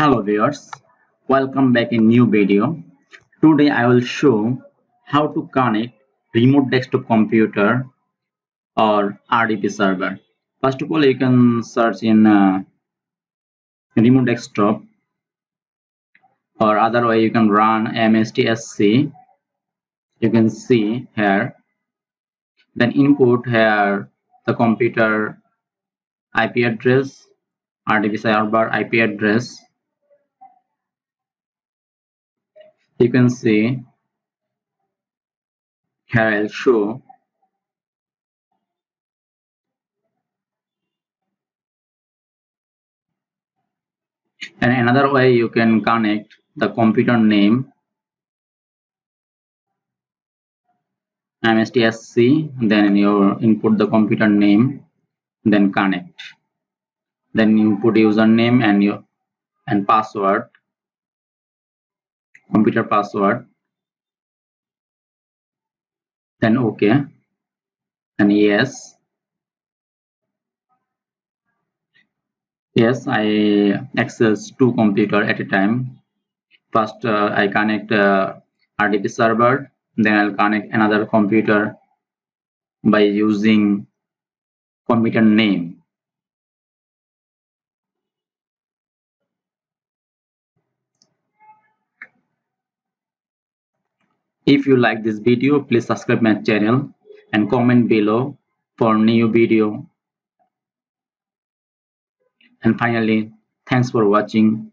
Hello viewers, welcome back in new video. Today I will show how to connect remote desktop computer or RDP server. First of all, you can search in remote desktop, or other way you can run mstsc. You can see here, then input here the computer IP address, RDP server IP address. You can see here I'll show. And another way you can connect the computer name mstsc, then you input the computer name, then connect, then you put username and password, computer password, then okay, then yes, I access two computer at a time. First I connect RDP server, then I'll connect another computer by using computer name. If you like this video, please subscribe my channel and comment below for new video. And finally, thanks for watching.